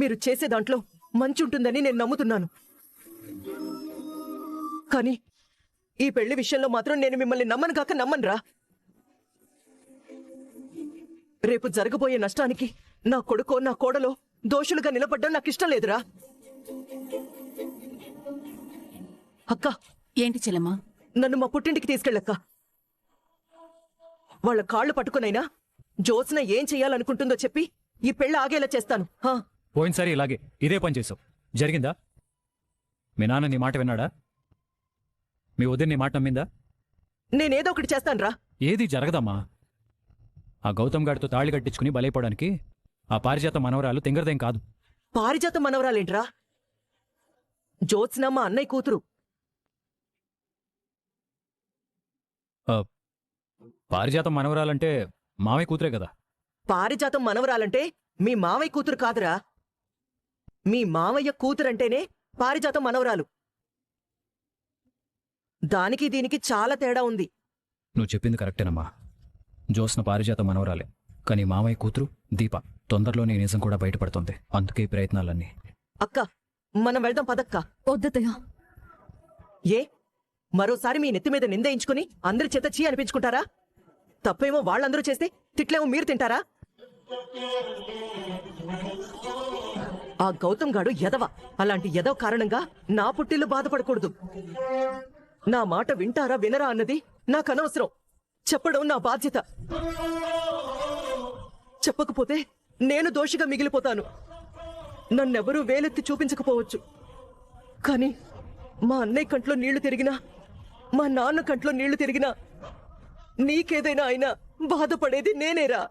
మీరు చేసే దాంట్లో మంచి ఉంటుందని నేను నమ్ముతున్నాను. కానీ ఈ పెళ్లి విషయంలో మాత్రం నేను మిమ్మల్ని నమ్మను కాక నమ్మనురా. రేపు జరగబోయే నష్టానికి నా కొడుకో నా కోడలో దోషులుగా నిలబడ్డం నాకు ఇష్టం లేదురా. అక్క, ఏంటి చెల్లమ్మా? నన్ను మా పుట్టింటికి తీసుకెళ్ళక్క. వాళ్ళ కాళ్ళు పట్టుకునైనా జ్యోత్స్న ఏం చెయ్యాలనుకుంటుందో చెప్పి ఈ పెళ్లి ఆగేలా చేస్తాను. పోయినసారి ఇలాగే ఇదే పని చేసావు, జరిగిందా? మీ నాన్న నీ మాట విన్నాడా? మీ వదిన నీ మాట నమ్మిందా? నేనేదో ఒకటి చేస్తానురా. ఏది జరగదమ్మా. ఆ గౌతమ్ గారితో తాళి కట్టించుకుని బలైపోవడానికి ఆ పారిజాత మనవరాలు తింగరదేం కాదు. పారిజాత మనవరాలేంట్రా? జ్యోత్స్న మా అన్నయ్య కూతురు. పారిజాతం మనవరాలంటే మావయ్య కూతురే కదా. పారిజాతం మనవరాలంటే మీ మావయ్య కూతురు కాదురా. మీ మావయ్య కూతురంటేనే పారిజాతం మనవరాలు. దానికి దీనికి చాలా తేడా ఉంది. నువ్వు చెప్పింది కరెక్టేనమ్మా. జ్యోత్స్న పారిజాత మనవరాలే, కానీ మావయ్య కూతురు దీప. తొందరలోనే నిజం కూడా బయటపడుతుంది. అందుకే ఈ ప్రయత్నాలన్నీ. అక్క, మనం వెళ్దాం పదక్క. వద్దతయ్యా. ఏ మరోసారి మీ నెత్తి మీద నిందేయించుకుని అందరి చేత చీ అనిపించుకుంటారా? తప్పేమో వాళ్ళందరూ చేస్తే తిట్లేమో మీరు తింటారా? ఆ గౌతమ్ గాడు ఎదవ. అలాంటి ఎదవ కారణంగా నా పుట్టిల్లు బాధపడకూడదు. నా మాట వింటారా వినరా అన్నది నాకు అనవసరం. చెప్పడం నా బాధ్యత. చెప్పకపోతే నేను దోషిగా మిగిలిపోతాను. నన్నెవరూ వేలెత్తి చూపించకపోవచ్చు, కానీ మా అన్నయ్య కంట్లో నీళ్లు తిరిగినా, మా నాన్న కంట్లో నీళ్లు తిరిగినా, నీకేదైనా అయినా బాధపడేది నేనేరా.